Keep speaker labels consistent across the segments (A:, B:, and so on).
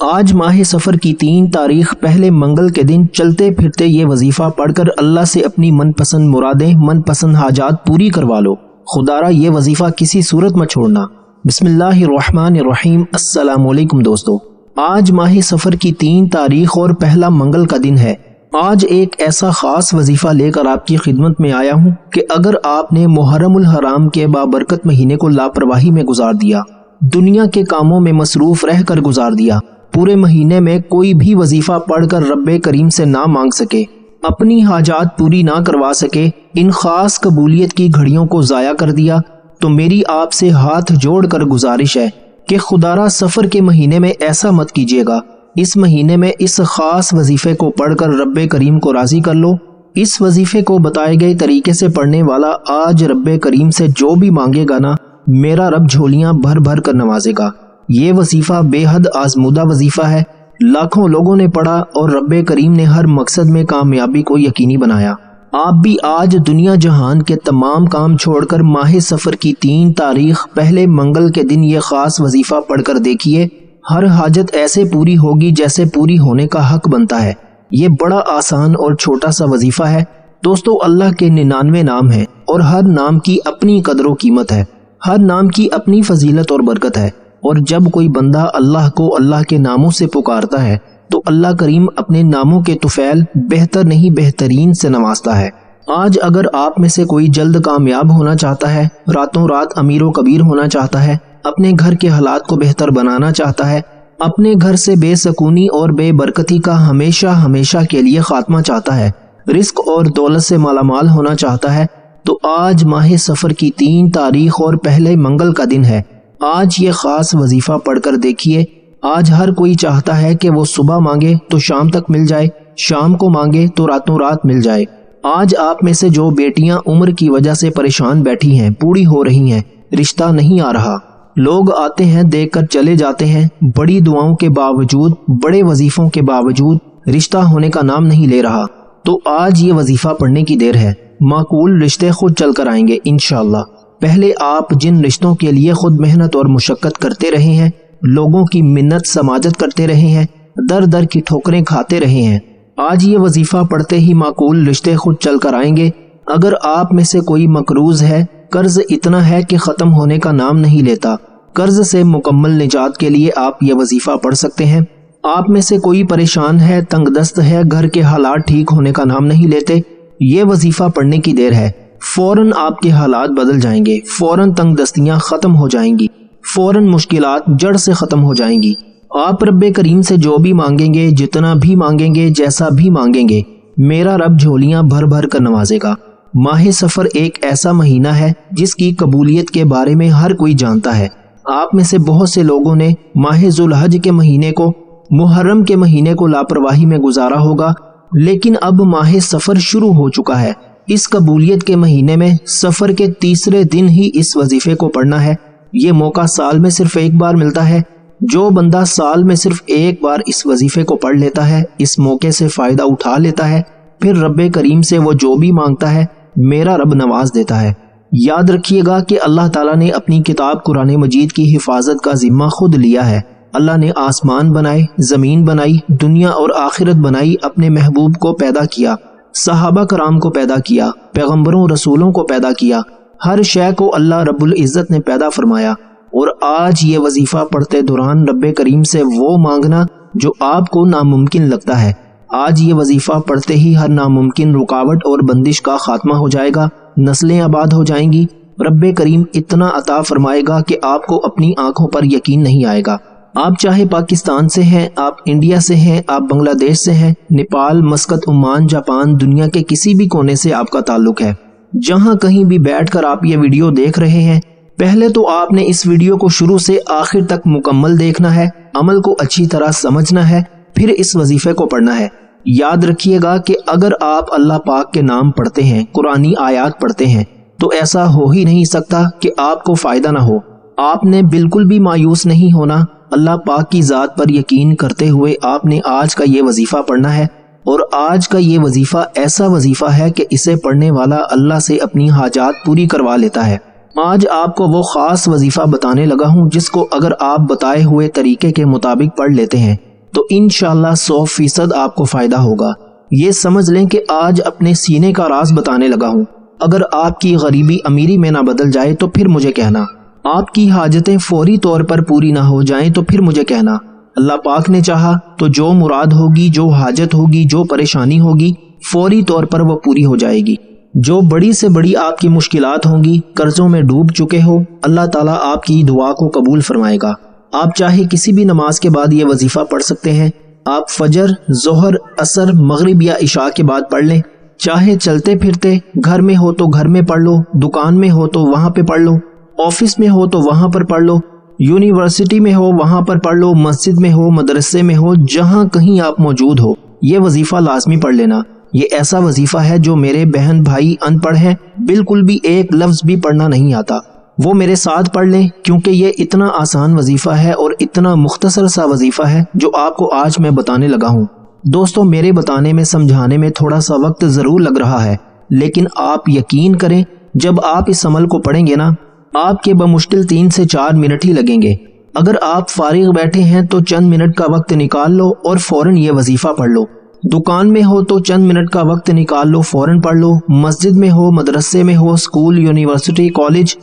A: آج ماہ سفر کی 3 تاریخ پہلے منگل کے دن چلتے پھرتے یہ وظیفہ پڑھ کر اللہ سے اپنی من پسند مرادیں من پسند حاجات پوری کروا لو۔ خدارا یہ وظیفہ کسی صورت مت چھوڑنا۔ بسم اللہ الرحمن الرحیم۔ السلام علیکم دوستو، آج ماہ سفر کی 3 تاریخ اور پہلا منگل کا دن ہے۔ آج ایک ایسا خاص وظیفہ لے کر آپ کی خدمت میں آیا ہوں کہ اگر آپ نے محرم الحرام کے بابرکت مہینے کو لاپرواہی میں گزار دیا، دنیا کے کاموں میں مصروف رہ کر گزار دیا، پورے مہینے میں کوئی بھی وظیفہ پڑھ کر رب کریم سے نہ مانگ سکے، اپنی حاجات پوری نہ کروا سکے، ان خاص قبولیت کی گھڑیوں کو ضائع کر دیا، تو میری آپ سے ہاتھ جوڑ کر گزارش ہے کہ خدارا سفر کے مہینے میں ایسا مت کیجیے گا۔ اس مہینے میں اس خاص وظیفے کو پڑھ کر رب کریم کو راضی کر لو۔ اس وظیفے کو بتائے گئے طریقے سے پڑھنے والا آج رب کریم سے جو بھی مانگے گا نا، میرا رب جھولیاں بھر بھر کر نوازے گا۔ یہ وظیفہ بے حد آزمودہ وظیفہ ہے، لاکھوں لوگوں نے پڑھا اور رب کریم نے ہر مقصد میں کامیابی کو یقینی بنایا۔ آپ بھی آج دنیا جہان کے تمام کام چھوڑ کر ماہ سفر کی 3 تاریخ پہلے منگل کے دن یہ خاص وظیفہ پڑھ کر دیکھیے، ہر حاجت ایسے پوری ہوگی جیسے پوری ہونے کا حق بنتا ہے۔ یہ بڑا آسان اور چھوٹا سا وظیفہ ہے دوستو۔ اللہ کے 99 نام ہیں اور ہر نام کی اپنی قدر و قیمت ہے، ہر نام کی اپنی فضیلت اور برکت ہے، اور جب کوئی بندہ اللہ کو اللہ کے ناموں سے پکارتا ہے تو اللہ کریم اپنے ناموں کے طفیل بہتر نہیں بہترین سے نوازتا ہے۔ آج اگر آپ میں سے کوئی جلد کامیاب ہونا چاہتا ہے، راتوں رات امیر و کبیر ہونا چاہتا ہے، اپنے گھر کے حالات کو بہتر بنانا چاہتا ہے، اپنے گھر سے بے سکونی اور بے برکتی کا ہمیشہ ہمیشہ کے لیے خاتمہ چاہتا ہے، رزق اور دولت سے مالا مال ہونا چاہتا ہے، تو آج ماہ سفر کی 3 تاریخ اور پہلے منگل کا دن ہے۔ آج یہ خاص وظیفہ پڑھ کر دیکھیے۔ آج ہر کوئی چاہتا ہے کہ وہ صبح مانگے تو شام تک مل جائے، شام کو مانگے تو راتوں رات مل جائے۔ آج آپ میں سے جو بیٹیاں عمر کی وجہ سے پریشان بیٹھی ہیں، بوڑھی ہو رہی ہیں، رشتہ نہیں آ رہا، لوگ آتے ہیں دیکھ کر چلے جاتے ہیں، بڑی دعاؤں کے باوجود، بڑے وظیفوں کے باوجود رشتہ ہونے کا نام نہیں لے رہا، تو آج یہ وظیفہ پڑھنے کی دیر ہے۔ معقول رشتے خود چل کر آئیں گے انشاءاللہ۔ پہلے آپ جن رشتوں کے لیے خود محنت اور مشقت کرتے رہے ہیں، لوگوں کی منت سماجت کرتے رہے ہیں، در در کی ٹھوکریں کھاتے رہے ہیں، آج یہ وظیفہ پڑھتے ہی معقول رشتے خود چل کر آئیں گے۔ اگر آپ میں سے کوئی مقروض ہے، قرض اتنا ہے کہ ختم ہونے کا نام نہیں لیتا، قرض سے مکمل نجات کے لیے آپ یہ وظیفہ پڑھ سکتے ہیں۔ آپ میں سے کوئی پریشان ہے، تنگ دست ہے، گھر کے حالات ٹھیک ہونے کا نام نہیں لیتے، یہ وظیفہ پڑھنے کی دیر ہے۔ فوراً آپ کے حالات بدل جائیں گے، فوراً تنگ دستیاں ختم ہو جائیں گی، فوراً مشکلات جڑ سے ختم ہو جائیں گی۔ آپ رب کریم سے جو بھی مانگیں گے، جتنا بھی مانگیں گے، جیسا بھی مانگیں گے، میرا رب جھولیاں بھر بھر کر نوازے گا۔ ماہ سفر ایک ایسا مہینہ ہے جس کی قبولیت کے بارے میں ہر کوئی جانتا ہے۔ آپ میں سے بہت سے لوگوں نے ماہ ذوالحج کے مہینے کو، محرم کے مہینے کو لاپرواہی میں گزارا ہوگا، لیکن اب ماہ سفر شروع ہو چکا ہے۔ اس قبولیت کے مہینے میں سفر کے تیسرے دن ہی اس وظیفے کو پڑھنا ہے۔ یہ موقع سال میں صرف ایک بار ملتا ہے۔ جو بندہ سال میں صرف ایک بار اس وظیفے کو پڑھ لیتا ہے، اس موقع سے فائدہ اٹھا لیتا ہے، پھر رب کریم سے وہ جو بھی مانگتا ہے میرا رب نواز دیتا ہے۔ یاد رکھیے گا کہ اللہ تعالیٰ نے اپنی کتاب قرآن مجید کی حفاظت کا ذمہ خود لیا ہے۔ اللہ نے آسمان بنائے، زمین بنائی، دنیا اور آخرت بنائی، اپنے محبوب کو پیدا کیا، صحابہ کرام کو پیدا کیا، پیغمبروں رسولوں کو پیدا کیا، ہر شے کو اللہ رب العزت نے پیدا فرمایا، اور آج یہ وظیفہ پڑھتے دوران رب کریم سے وہ مانگنا جو آپ کو ناممکن لگتا ہے، آج یہ وظیفہ پڑھتے ہی ہر ناممکن رکاوٹ اور بندش کا خاتمہ ہو جائے گا، نسلیں آباد ہو جائیں گی، رب کریم اتنا عطا فرمائے گا کہ آپ کو اپنی آنکھوں پر یقین نہیں آئے گا۔ آپ چاہے پاکستان سے ہیں، آپ انڈیا سے ہیں، آپ بنگلہ دیش سے ہیں، نیپال، مسقط، عمان، جاپان، دنیا کے کسی بھی کونے سے آپ کا تعلق ہے، جہاں کہیں بھی بیٹھ کر آپ یہ ویڈیو دیکھ رہے ہیں، پہلے تو آپ نے اس ویڈیو کو شروع سے آخر تک مکمل دیکھنا ہے، عمل کو اچھی طرح سمجھنا ہے، پھر اس وظیفے کو پڑھنا ہے۔ یاد رکھیے گا کہ اگر آپ اللہ پاک کے نام پڑھتے ہیں، قرآنی آیات پڑھتے ہیں، تو ایسا ہو ہی نہیں سکتا کہ آپ کو فائدہ نہ ہو۔ آپ نے بالکل بھی مایوس نہیں ہونا، اللہ پاک کی ذات پر یقین کرتے ہوئے آپ نے آج کا یہ وظیفہ پڑھنا ہے، اور آج کا یہ وظیفہ ایسا وظیفہ ہے کہ اسے پڑھنے والا اللہ سے اپنی حاجات پوری کروا لیتا ہے۔ آج آپ کو وہ خاص وظیفہ بتانے لگا ہوں جس کو اگر آپ بتائے ہوئے طریقے کے مطابق پڑھ لیتے ہیں، تو انشاءاللہ 100% آپ کو فائدہ ہوگا۔ یہ سمجھ لیں کہ آج اپنے سینے کا راز بتانے لگا ہوں۔ اگر آپ کی غریبی امیری میں نہ بدل جائے تو پھر مجھے کہنا، آپ کی حاجتیں فوری طور پر پوری نہ ہو جائیں تو پھر مجھے کہنا۔ اللہ پاک نے چاہا تو جو مراد ہوگی، جو حاجت ہوگی، جو پریشانی ہوگی، فوری طور پر وہ پوری ہو جائے گی۔ جو بڑی سے بڑی آپ کی مشکلات ہوں گی، قرضوں میں ڈوب چکے ہو، اللہ تعالیٰ آپ کی دعا کو قبول فرمائے گا۔ آپ چاہے کسی بھی نماز کے بعد یہ وظیفہ پڑھ سکتے ہیں۔ آپ فجر، ظہر، عصر، مغرب یا عشاء کے بعد پڑھ لیں۔ چاہے چلتے پھرتے، گھر میں ہو تو گھر میں پڑھ لو، دکان میں ہو تو وہاں پہ پڑھ لو، آفس میں ہو تو وہاں پر پڑھ لو، یونیورسٹی میں ہو وہاں پر پڑھ لو، مسجد میں ہو، مدرسے میں ہو، جہاں کہیں آپ موجود ہو، یہ وظیفہ لازمی پڑھ لینا۔ یہ ایسا وظیفہ ہے جو میرے بہن بھائی ان پڑھ ہیں، بالکل بھی ایک لفظ بھی پڑھنا نہیں آتا، وہ میرے ساتھ پڑھ لیں، کیونکہ یہ اتنا آسان وظیفہ ہے اور اتنا مختصر سا وظیفہ ہے جو آپ کو آج میں بتانے لگا ہوں۔ دوستو، میرے بتانے میں، سمجھانے میں تھوڑا سا وقت ضرور لگ رہا ہے، لیکن آپ یقین کریں جب آپ اس عمل کو پڑھیں گے نا، آپ کے بمشکل 3 سے 4 منٹ ہی لگیں گے۔ اگر آپ فارغ بیٹھے ہیں تو چند منٹ کا وقت نکال لو اور فوراً یہ وظیفہ پڑھ لو۔ دکان میں ہو تو چند منٹ کا وقت نکال لو، فوراً پڑھ لو۔ مسجد میں ہو، مدرسے میں ہو، اسکول، یونیورسٹی، کالج،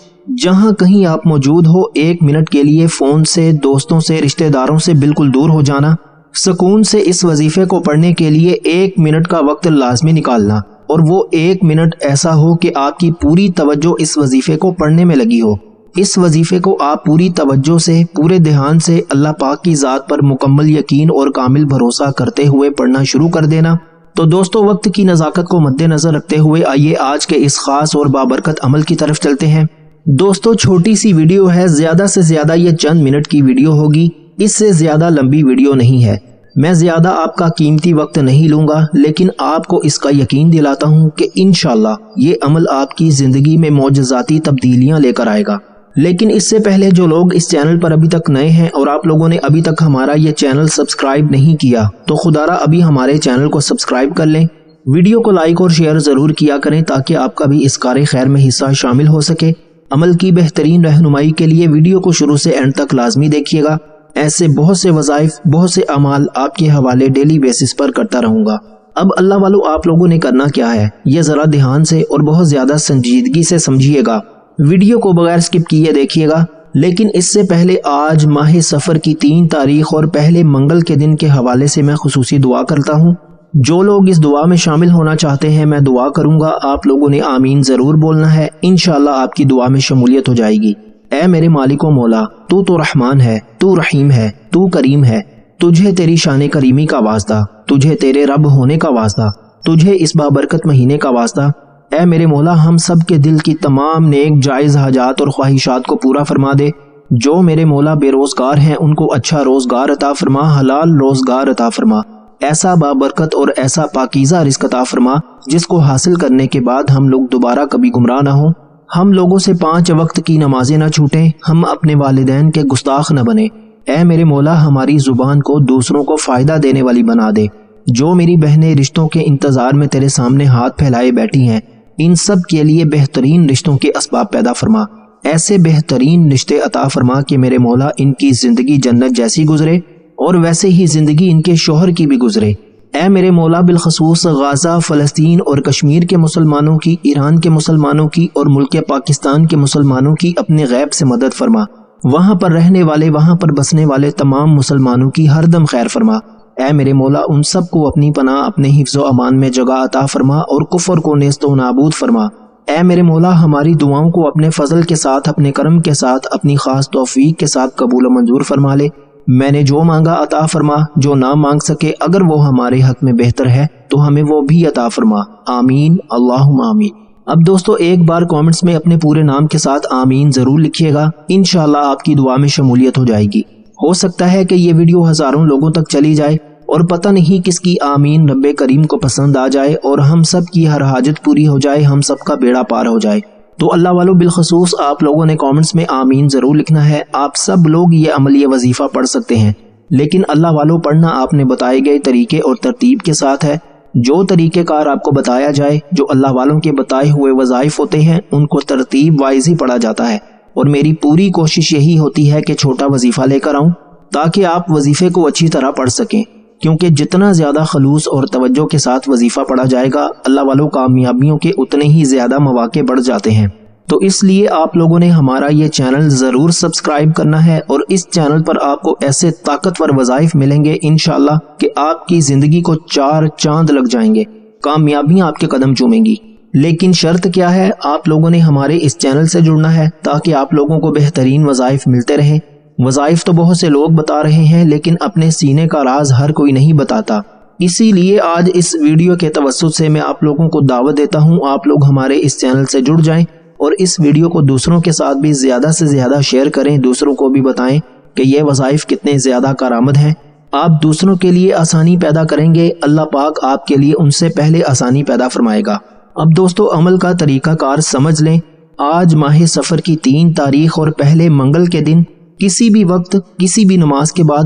A: جہاں کہیں آپ موجود ہو، 1 منٹ کے لیے فون سے، دوستوں سے، رشتہ داروں سے بالکل دور ہو جانا، سکون سے اس وظیفے کو پڑھنے کے لیے 1 منٹ کا وقت لازمی نکالنا، اور وہ 1 منٹ ایسا ہو کہ آپ کی پوری توجہ اس وظیفے کو پڑھنے میں لگی ہو۔ اس وظیفے کو آپ پوری توجہ سے، پورے دھیان سے، اللہ پاک کی ذات پر مکمل یقین اور کامل بھروسہ کرتے ہوئے پڑھنا شروع کر دینا۔ تو دوستو، وقت کی نزاکت کو مد نظر رکھتے ہوئے آئیے آج کے اس خاص اور بابرکت عمل کی طرف چلتے ہیں۔ دوستو، چھوٹی سی ویڈیو ہے، زیادہ سے زیادہ یہ چند منٹ کی ویڈیو ہوگی، اس سے زیادہ لمبی ویڈیو نہیں ہے۔ میں زیادہ آپ کا قیمتی وقت نہیں لوں گا، لیکن آپ کو اس کا یقین دلاتا ہوں کہ انشاءاللہ یہ عمل آپ کی زندگی میں معجزاتی تبدیلیاں لے کر آئے گا۔ لیکن اس سے پہلے جو لوگ اس چینل پر ابھی تک نئے ہیں اور آپ لوگوں نے ابھی تک ہمارا یہ چینل سبسکرائب نہیں کیا، تو خدارا ابھی ہمارے چینل کو سبسکرائب کر لیں، ویڈیو کو لائک اور شیئر ضرور کیا کریں تاکہ آپ کا بھی اس کار خیر میں حصہ شامل ہو سکے۔ عمل کی بہترین رہنمائی کے لیے ویڈیو کو شروع سے اینڈ تک لازمی دیکھیے گا۔ ایسے بہت سے وظائف، بہت سے اعمال آپ کے حوالے ڈیلی بیسس پر کرتا رہوں گا۔ اب اللہ والو، آپ لوگوں نے کرنا کیا ہے، یہ ذرا دھیان سے اور بہت زیادہ سنجیدگی سے سمجھیے گا، ویڈیو کو بغیر سکپ کیے دیکھیے گا۔ لیکن اس سے پہلے آج ماہ سفر کی 3 تاریخ اور پہلے منگل کے دن کے حوالے سے میں خصوصی دعا کرتا ہوں۔ جو لوگ اس دعا میں شامل ہونا چاہتے ہیں، میں دعا کروں گا، آپ لوگوں نے آمین ضرور بولنا ہے، انشاءاللہ آپ کی دعا میں شمولیت ہو جائے گی۔ اے میرے مالک و مولا، تو رحمان ہے، تو رحیم ہے، تو کریم ہے، تجھے تیری شان کریمی کا واسطہ، تجھے تیرے رب ہونے کا واسطہ، تجھے اس بابرکت مہینے کا واسطہ۔ اے میرے مولا، ہم سب کے دل کی تمام نیک جائز حاجات اور خواہشات کو پورا فرما دے۔ جو میرے مولا بے روزگار ہیں ان کو اچھا روزگار عطا فرما، حلال روزگار عطا فرما، ایسا بابرکت اور ایسا پاکیزہ رزق عطا فرما جس کو حاصل کرنے کے بعد ہم لوگ دوبارہ کبھی گمراہ نہ ہوں، ہم لوگوں سے 5 وقت کی نمازیں نہ چھوٹیں، ہم اپنے والدین کے گستاخ نہ بنیں۔ اے میرے مولا، ہماری زبان کو دوسروں کو فائدہ دینے والی بنا دے۔ جو میری بہنیں رشتوں کے انتظار میں تیرے سامنے ہاتھ پھیلائے بیٹھی ہیں، ان سب کے لیے بہترین رشتوں کے اسباب پیدا فرما، ایسے بہترین رشتے عطا فرما کہ میرے مولا ان کی زندگی جنت جیسی گزرے اور ویسے ہی زندگی ان کے شوہر کی بھی گزرے۔ اے میرے مولا، بالخصوص غزہ، فلسطین اور کشمیر کے مسلمانوں کی، ایران کے مسلمانوں کی اور ملک پاکستان کے مسلمانوں کی اپنے غیب سے مدد فرما، وہاں پر رہنے والے، وہاں پر بسنے والے تمام مسلمانوں کی ہر دم خیر فرما۔ اے میرے مولا، ان سب کو اپنی پناہ، اپنے حفظ و امان میں جگہ عطا فرما اور کفر کو نیست و نابود فرما۔ اے میرے مولا، ہماری دعاؤں کو اپنے فضل کے ساتھ، اپنے کرم کے ساتھ، اپنی خاص توفیق کے ساتھ قبول و منظور فرما لے۔ میں نے جو مانگا عطا فرما، جو نہ مانگ سکے اگر وہ ہمارے حق میں بہتر ہے تو ہمیں وہ بھی عطا فرما۔ آمین، اللہم آمین۔ اب دوستو، ایک بار کامنٹس میں اپنے پورے نام کے ساتھ آمین ضرور لکھیے گا، انشاءاللہ آپ کی دعا میں شمولیت ہو جائے گی۔ ہو سکتا ہے کہ یہ ویڈیو ہزاروں لوگوں تک چلی جائے اور پتہ نہیں کس کی آمین رب کریم کو پسند آ جائے اور ہم سب کی ہر حاجت پوری ہو جائے، ہم سب کا بیڑا پار ہو جائے۔ تو اللہ والو، بالخصوص آپ لوگوں نے کامنٹس میں آمین ضرور لکھنا ہے۔ آپ سب لوگ یہ عملی وظیفہ پڑھ سکتے ہیں، لیکن اللہ والو پڑھنا آپ نے بتائے گئے طریقے اور ترتیب کے ساتھ ہے۔ جو طریقہ کار آپ کو بتایا جائے، جو اللہ والوں کے بتائے ہوئے وظائف ہوتے ہیں، ان کو ترتیب وائز ہی پڑھا جاتا ہے، اور میری پوری کوشش یہی ہوتی ہے کہ چھوٹا وظیفہ لے کر آؤں تاکہ آپ وظیفے کو اچھی طرح پڑھ سکیں، کیونکہ جتنا زیادہ خلوص اور توجہ کے ساتھ وظیفہ پڑھا جائے گا، اللہ والوں کامیابیوں کے اتنے ہی زیادہ مواقع بڑھ جاتے ہیں۔ تو اس لیے آپ لوگوں نے ہمارا یہ چینل ضرور سبسکرائب کرنا ہے، اور اس چینل پر آپ کو ایسے طاقتور وظائف ملیں گے انشاءاللہ کہ آپ کی زندگی کو 4 چاند لگ جائیں گے، کامیابیاں آپ کے قدم چومیں گی۔ لیکن شرط کیا ہے؟ آپ لوگوں نے ہمارے اس چینل سے جڑنا ہے تاکہ آپ لوگوں کو بہترین وظائف ملتے رہیں۔ وظائف تو بہت سے لوگ بتا رہے ہیں، لیکن اپنے سینے کا راز ہر کوئی نہیں بتاتا۔ اسی لیے آج اس ویڈیو کے توسط سے میں آپ لوگوں کو دعوت دیتا ہوں، آپ لوگ ہمارے اس چینل سے جڑ جائیں اور اس ویڈیو کو دوسروں کے ساتھ بھی زیادہ سے زیادہ شیئر کریں، دوسروں کو بھی بتائیں کہ یہ وظائف کتنے زیادہ کارآمد ہیں۔ آپ دوسروں کے لیے آسانی پیدا کریں گے، اللہ پاک آپ کے لیے ان سے پہلے آسانی پیدا فرمائے گا۔ اب دوستو عمل کا طریقہ کار سمجھ لیں۔ آج ماہ صفر کی 3 تاریخ اور پہلے منگل کے دن کسی بھی وقت، کسی بھی نماز کے بعد،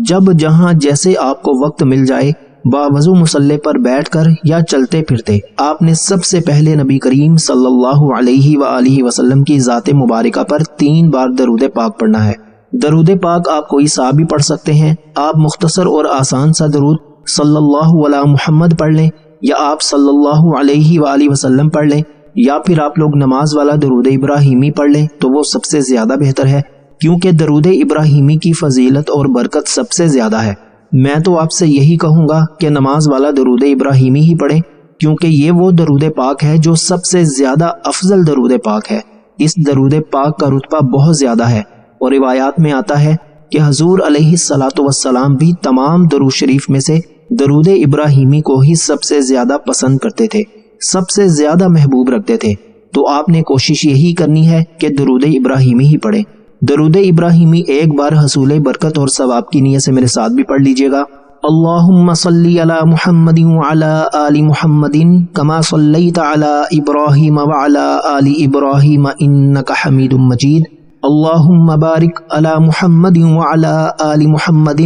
A: جب جہاں جیسے آپ کو وقت مل جائے، باوضو مصلی پر بیٹھ کر یا چلتے پھرتے آپ نے سب سے پہلے نبی کریم صلی اللہ علیہ وآلہ وسلم کی ذات مبارکہ پر 3 بار درود پاک پڑھنا ہے۔ درود پاک آپ کوئی سا بھی پڑھ سکتے ہیں۔ آپ مختصر اور آسان سا درود صلی اللہ علی محمد پڑھ لیں، یا آپ صلی اللہ علیہ وآلہ وسلم پڑھ لیں، یا پھر آپ لوگ نماز والا درود ابراہیمی پڑھ لیں تو وہ سب سے زیادہ بہتر ہے، کیونکہ درود ابراہیمی کی فضیلت اور برکت سب سے زیادہ ہے۔ میں تو آپ سے یہی کہوں گا کہ نماز والا درود ابراہیمی ہی پڑھیں، کیونکہ یہ وہ درود پاک ہے جو سب سے زیادہ افضل درود پاک ہے۔ اس درود پاک کا رتبہ بہت زیادہ ہے، اور روایات میں آتا ہے کہ حضور علیہ الصلاۃ والسلام بھی تمام درود شریف میں سے درود ابراہیمی کو ہی سب سے زیادہ پسند کرتے تھے، سب سے زیادہ محبوب رکھتے تھے۔ تو آپ نے کوشش یہی کرنی ہے کہ درود ابراہیمی ہی پڑھیں۔ درود ابراہیمی ایک بار حصول برکت اور ثواب کی نیت سے میرے ساتھ بھی پڑھ لیجئے گا۔ اللہم صلی علی محمد وعلی آل محمد کما صلیت علی ابراہیم وعلی آل ابراہیم انک حمید مجید۔ اللہم بارک علی محمد وعلی آل محمد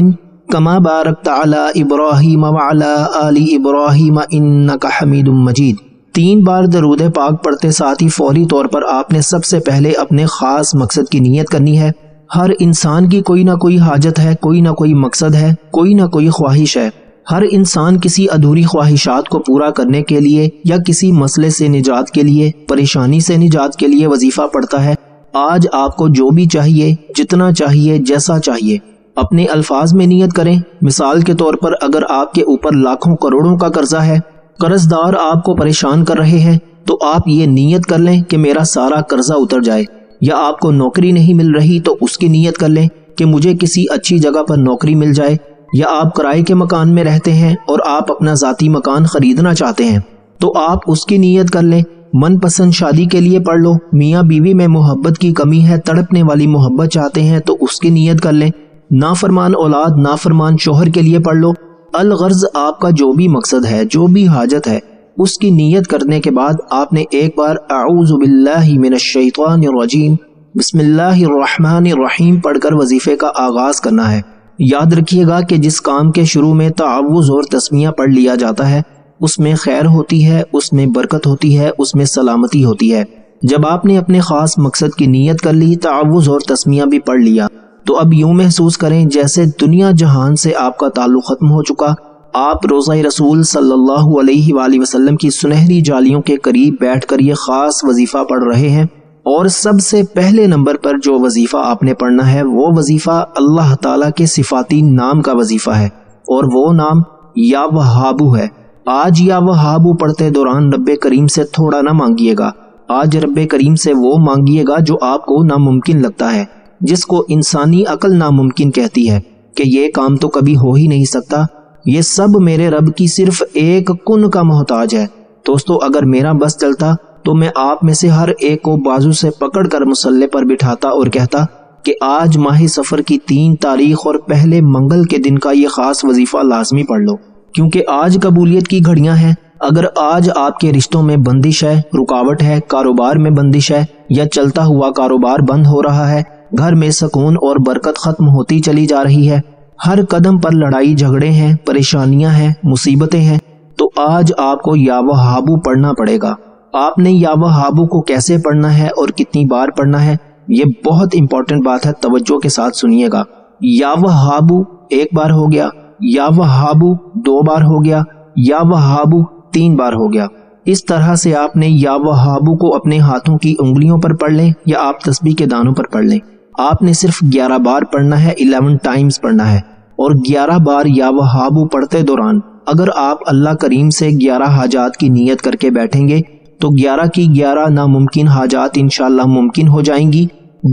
A: کما بارکت علی ابراہیم وعلی آل ابراہیم انک حمید مجید۔ 3 بار درود پاک پڑھتے ساتھ ہی فوری طور پر آپ نے سب سے پہلے اپنے خاص مقصد کی نیت کرنی ہے۔ ہر انسان کی کوئی نہ کوئی حاجت ہے، کوئی نہ کوئی مقصد ہے، کوئی نہ کوئی خواہش ہے۔ ہر انسان کسی ادھوری خواہشات کو پورا کرنے کے لیے یا کسی مسئلے سے نجات کے لیے، پریشانی سے نجات کے لیے وظیفہ پڑھتا ہے۔ آج آپ کو جو بھی چاہیے، جتنا چاہیے، جیسا چاہیے، اپنے الفاظ میں نیت کریں۔ مثال کے طور پر اگر آپ کے اوپر لاکھوں کروڑوں کا قرضہ ہے، قرض دار آپ کو پریشان کر رہے ہیں، تو آپ یہ نیت کر لیں کہ میرا سارا قرضہ اتر جائے۔ یا آپ کو نوکری نہیں مل رہی تو اس کی نیت کر لیں کہ مجھے کسی اچھی جگہ پر نوکری مل جائے۔ یا آپ کرائے کے مکان میں رہتے ہیں اور آپ اپنا ذاتی مکان خریدنا چاہتے ہیں تو آپ اس کی نیت کر لیں۔ من پسند شادی کے لیے پڑھ لو۔ میاں بیوی میں محبت کی کمی ہے، تڑپنے والی محبت چاہتے ہیں تو اس کی نیت کر لیں۔ نافرمان اولاد، نافرمان شوہر کے لیے پڑھ لو۔ الغرض آپ کا جو بھی مقصد ہے، جو بھی حاجت ہے، اس کی نیت کرنے کے بعد آپ نے ایک بار اعوذ باللہ من الشیطان الرجیم بسم اللہ الرحمن الرحیم پڑھ کر وظیفے کا آغاز کرنا ہے۔ یاد رکھیے گا کہ جس کام کے شروع میں تعوذ اور تسمیہ پڑھ لیا جاتا ہے، اس میں خیر ہوتی ہے، اس میں برکت ہوتی ہے، اس میں سلامتی ہوتی ہے۔ جب آپ نے اپنے خاص مقصد کی نیت کر لی، تعوذ اور تسمیہ بھی پڑھ لیا، تو اب یوں محسوس کریں جیسے دنیا جہان سے آپ کا تعلق ختم ہو چکا۔ آپ روضہ رسول صلی اللہ علیہ وآلہ وسلم کی سنہری جالیوں کے قریب بیٹھ کر یہ خاص وظیفہ پڑھ رہے ہیں، اور سب سے پہلے نمبر پر جو وظیفہ آپ نے پڑھنا ہے وہ وظیفہ اللہ تعالیٰ کے صفاتی نام کا وظیفہ ہے، اور وہ نام یا وہابو ہے۔ آج یا وہابو پڑھتے دوران رب کریم سے تھوڑا نہ مانگیے گا، آج رب کریم سے وہ مانگیے گا جو آپ کو ناممکن لگتا ہے، جس کو انسانی عقل ناممکن کہتی ہے کہ یہ کام تو کبھی ہو ہی نہیں سکتا، یہ سب میرے رب کی صرف ایک کن کا محتاج ہے۔ دوستو اگر میرا بس چلتا تو میں آپ میں سے ہر ایک کو بازو سے پکڑ کر مصلی پر بٹھاتا اور کہتا کہ آج ماہ صفر کی 3 تاریخ اور پہلے منگل کے دن کا یہ خاص وظیفہ لازمی پڑھ لو، کیونکہ آج قبولیت کی گھڑیاں ہیں۔ اگر آج آپ کے رشتوں میں بندش ہے، رکاوٹ ہے، کاروبار میں بندش ہے، یا چلتا ہوا کاروبار بند ہو رہا ہے، گھر میں سکون اور برکت ختم ہوتی چلی جا رہی ہے، ہر قدم پر لڑائی جھگڑے ہیں، پریشانیاں ہیں، مصیبتیں ہیں، تو آج آپ کو یا وہابو پڑھنا پڑے گا۔ آپ نے یا وہابو کو کیسے پڑھنا ہے اور کتنی بار پڑھنا ہے، یہ بہت امپورٹنٹ بات ہے، توجہ کے ساتھ سنیے گا۔ یا وہابو ایک بار ہو گیا، یا وہابو دو بار ہو گیا، یا وہابو تین بار ہو گیا۔ اس طرح سے آپ نے یا وہابو کو اپنے ہاتھوں کی انگلیوں پر پڑھ لیں یا آپ تسبیح کے دانوں پر پڑھ لیں۔ آپ نے صرف 11 بار پڑھنا ہے، 11 ٹائمز پڑھنا ہے، اور 11 بار یا وہابو پڑھتے دوران اگر آپ اللہ کریم سے 11 حاجات کی نیت کر کے بیٹھیں گے تو 11 کی 11 ناممکن حاجات انشاءاللہ ممکن ہو جائیں گی۔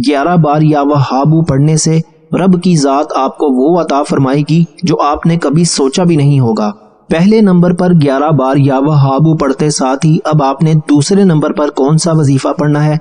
A: 11 بار یا وہابو پڑھنے سے رب کی ذات آپ کو وہ عطا فرمائے گی جو آپ نے کبھی سوچا بھی نہیں ہوگا۔ پہلے نمبر پر 11 بار یا وہابو پڑھتے ساتھ ہی اب آپ نے دوسرے نمبر پر کون سا وظیفہ پڑھنا ہے؟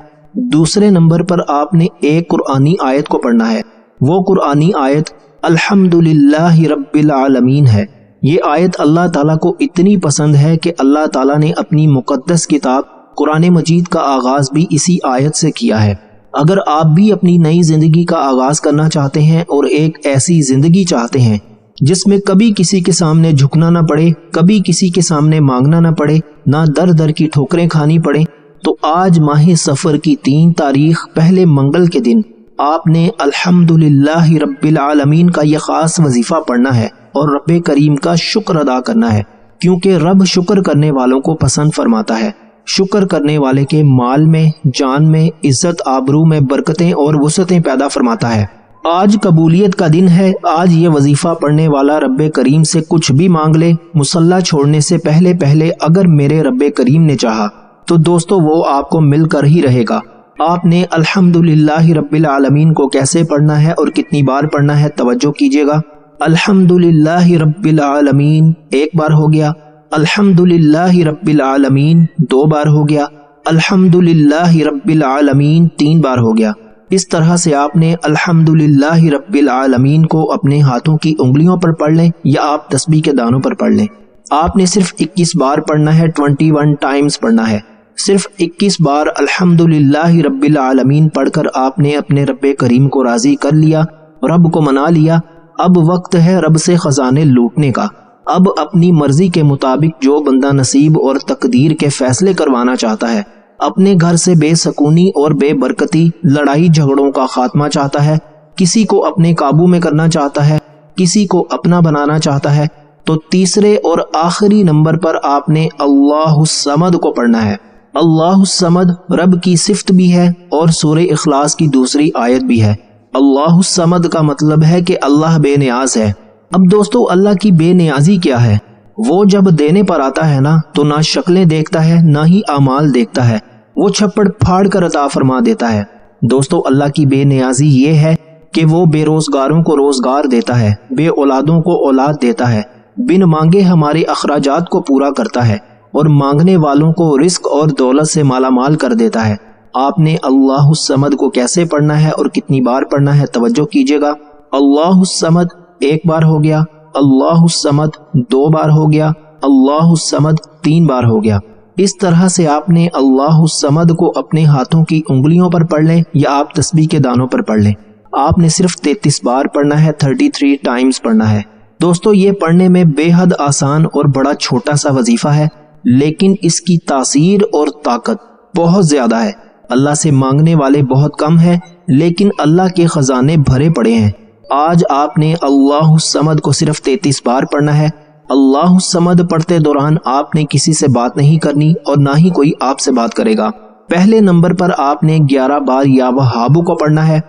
A: دوسرے نمبر پر آپ نے ایک قرآنی آیت کو پڑھنا ہے۔ وہ قرآنی آیت الحمدللہ رب العالمین ہے۔ یہ آیت اللہ تعالیٰ کو اتنی پسند ہے کہ اللہ تعالیٰ نے اپنی مقدس کتاب قرآن مجید کا آغاز بھی اسی آیت سے کیا ہے۔ اگر آپ بھی اپنی نئی زندگی کا آغاز کرنا چاہتے ہیں اور ایک ایسی زندگی چاہتے ہیں جس میں کبھی کسی کے سامنے جھکنا نہ پڑے، کبھی کسی کے سامنے مانگنا نہ پڑے، نہ در در کی ٹھوکریں کھانی پڑیں، تو آج ماہ صفر کی 3 تاریخ پہلے منگل کے دن آپ نے الحمدللہ رب العالمین کا یہ خاص وظیفہ پڑھنا ہے اور رب کریم کا شکر ادا کرنا ہے، کیونکہ رب شکر کرنے والوں کو پسند فرماتا ہے۔ شکر کرنے والے کے مال میں، جان میں، عزت آبرو میں برکتیں اور وسعتیں پیدا فرماتا ہے۔ آج قبولیت کا دن ہے۔ آج یہ وظیفہ پڑھنے والا رب کریم سے کچھ بھی مانگ لے، مصلی چھوڑنے سے پہلے اگر میرے رب کریم نے چاہا تو دوستو وہ آپ کو مل کر ہی رہے گا۔ آپ نے الحمدللہ رب العالمین کو کیسے پڑھنا ہے اور کتنی بار پڑھنا ہے، توجہ کیجیے گا۔ الحمدللہ رب العالمین ایک بار ہو گیا، الحمدللہ رب العالمین دو بار ہو گیا، الحمدللہ رب العالمین تین بار ہو گیا۔ اس طرح سے آپ نے الحمدللہ رب العالمین کو اپنے ہاتھوں کی انگلیوں پر پڑھ لیں یا آپ تسبیح کے دانوں پر پڑھ لیں۔ آپ نے صرف 21 بار پڑھنا ہے، 21 ٹائمز پڑھنا ہے۔ صرف 21 بار الحمدللہ رب العالمین پڑھ کر آپ نے اپنے رب کریم کو راضی کر لیا، رب کو منا لیا۔ اب وقت ہے رب سے خزانے لوٹنے کا۔ اب اپنی مرضی کے مطابق جو بندہ نصیب اور تقدیر کے فیصلے کروانا چاہتا ہے، اپنے گھر سے بے سکونی اور بے برکتی، لڑائی جھگڑوں کا خاتمہ چاہتا ہے، کسی کو اپنے قابو میں کرنا چاہتا ہے، کسی کو اپنا بنانا چاہتا ہے، تو تیسرے اور آخری نمبر پر آپ نے اللہ الصمد کو پڑھنا ہے۔ اللہ الصمد رب کی صفت بھی ہے اور سورہ اخلاص کی دوسری آیت بھی ہے۔ اللہ الصمد کا مطلب ہے کہ اللہ بے نیاز ہے۔ اب دوستو اللہ کی بے نیازی کیا ہے؟ وہ جب دینے پر آتا ہے نا تو نہ شکلیں دیکھتا ہے نہ ہی اعمال دیکھتا ہے، وہ چھپڑ پھاڑ کر عطا فرما دیتا ہے۔ دوستو اللہ کی بے نیازی یہ ہے کہ وہ بے روزگاروں کو روزگار دیتا ہے، بے اولادوں کو اولاد دیتا ہے، بن مانگے ہمارے اخراجات کو پورا کرتا ہے اور مانگنے والوں کو رزق اور دولت سے مالا مال کر دیتا ہے۔ آپ نے اللہ الصمد کو کیسے پڑھنا ہے اور کتنی بار پڑھنا ہے، توجہ کیجیے گا۔ اللہ الصمد ایک بار ہو گیا، اللہ الصمد دو بار ہو گیا، اللہ الصمد تین بار ہو گیا۔ اس طرح سے آپ نے اللہ الصمد کو اپنے ہاتھوں کی انگلیوں پر پڑھ لیں یا آپ تسبیح کے دانوں پر پڑھ لیں۔ آپ نے صرف 33 بار پڑھنا ہے، 33 ٹائمز پڑھنا ہے۔ دوستو یہ پڑھنے میں بے حد آسان اور بڑا چھوٹا سا وظیفہ ہے، لیکن اس کی تاثیر اور طاقت بہت زیادہ ہے۔ اللہ سے مانگنے والے بہت کم ہیں، لیکن اللہ کے خزانے بھرے پڑے ہیں۔ آج آپ نے اللہ الصمد کو صرف 33 بار پڑھنا ہے۔ اللہ الصمد پڑھتے دوران آپ نے کسی سے بات نہیں کرنی اور نہ ہی کوئی آپ سے بات کرے گا۔ پہلے نمبر پر آپ نے 11 بار یا وہابو کو پڑھنا ہے،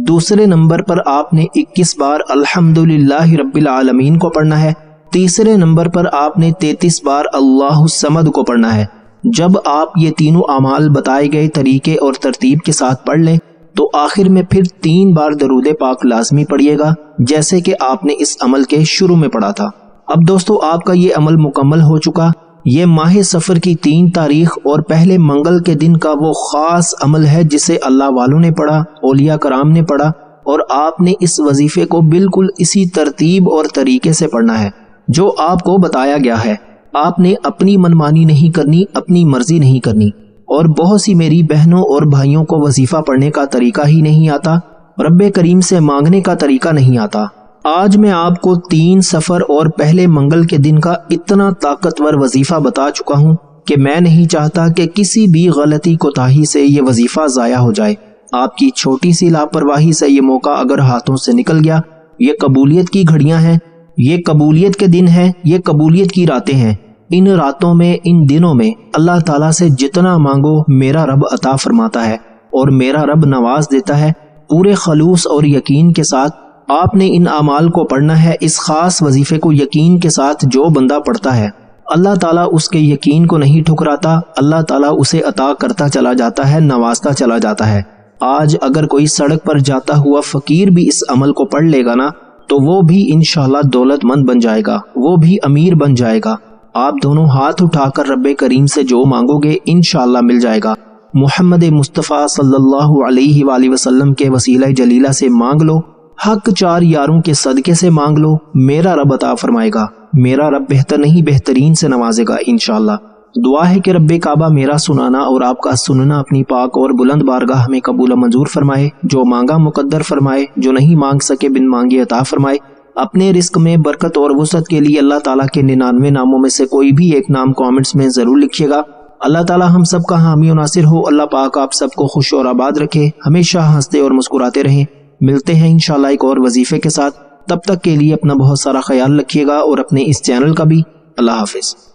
A: دوسرے نمبر پر آپ نے 21 بار الحمدللہ رب العالمین کو پڑھنا ہے، تیسرے نمبر پر آپ نے 33 بار اللہ الصمد کو پڑھنا ہے۔ جب آپ یہ تینوں اعمال بتائے گئے طریقے اور ترتیب کے ساتھ پڑھ لیں تو آخر میں پھر 3 بار درود پاک لازمی پڑھیے گا، جیسے کہ آپ نے اس عمل کے شروع میں پڑھا تھا۔ اب دوستو آپ کا یہ عمل مکمل ہو چکا۔ یہ ماہ صفر کی 3 تاریخ اور پہلے منگل کے دن کا وہ خاص عمل ہے جسے اللہ والوں نے پڑھا، اولیاء کرام نے پڑھا، اور آپ نے اس وظیفے کو بالکل اسی ترتیب اور طریقے سے پڑھنا ہے جو آپ کو بتایا گیا ہے۔ آپ نے اپنی منمانی نہیں کرنی، اپنی مرضی نہیں کرنی۔ اور بہت سی میری بہنوں اور بھائیوں کو وظیفہ پڑھنے کا طریقہ ہی نہیں آتا، رب کریم سے مانگنے کا طریقہ نہیں آتا۔ آج میں آپ کو 3 صفر اور پہلے منگل کے دن کا اتنا طاقتور وظیفہ بتا چکا ہوں کہ میں نہیں چاہتا کہ کسی بھی غلطی کوتاہی سے یہ وظیفہ ضائع ہو جائے۔ آپ کی چھوٹی سی لاپرواہی سے یہ موقع اگر ہاتھوں سے نکل گیا یہ قبولیت کی گھڑیاں ہیں، یہ قبولیت کے دن ہیں، یہ قبولیت کی راتیں ہیں۔ ان راتوں میں، ان دنوں میں اللہ تعالیٰ سے جتنا مانگو میرا رب عطا فرماتا ہے اور میرا رب نواز دیتا ہے۔ پورے خلوص اور یقین کے ساتھ آپ نے ان اعمال کو پڑھنا ہے۔ اس خاص وظیفے کو یقین کے ساتھ جو بندہ پڑھتا ہے، اللہ تعالیٰ اس کے یقین کو نہیں ٹھکراتا، اللہ تعالیٰ اسے عطا کرتا چلا جاتا ہے، نوازتا چلا جاتا ہے۔ آج اگر کوئی سڑک پر جاتا ہوا فقیر بھی اس عمل کو پڑھ لے گا نا، تو وہ بھی انشاءاللہ دولت مند بن جائے گا، وہ بھی امیر بن جائے گا۔ آپ دونوں ہاتھ اٹھا کر رب کریم سے جو مانگو گے انشاءاللہ مل جائے گا۔ محمد مصطفیٰ صلی اللہ علیہ وآلہ وسلم کے وسیلہ جلیلہ سے مانگ لو، حق چار یاروں کے صدقے سے مانگ لو، میرا رب عطا فرمائے گا۔ میرا رب بہتر نہیں بہترین سے نوازے گا انشاءاللہ۔ دعا ہے کہ رب کعبہ میرا سنانا اور آپ کا سننا اپنی پاک اور بلند بارگاہ ہمیں قبول و منظور فرمائے، جو مانگا مقدر فرمائے، جو نہیں مانگ سکے بن مانگے عطا فرمائے۔ اپنے رزق میں برکت اور وسعت کے لیے اللہ تعالیٰ کے 99 ناموں میں سے کوئی بھی ایک نام کامنٹس میں ضرور لکھیے گا۔ اللہ تعالیٰ ہم سب کا حامی و ناصر ہو۔ اللہ پاک آپ سب کو خوش اور آباد رکھے، ہمیشہ ہنستے اور مسکراتے رہیں۔ ملتے ہیں انشاءاللہ ایک اور وظیفے کے ساتھ، تب تک کے لیے اپنا بہت سارا خیال رکھیے گا اور اپنے اس چینل کا بھی۔ اللہ حافظ۔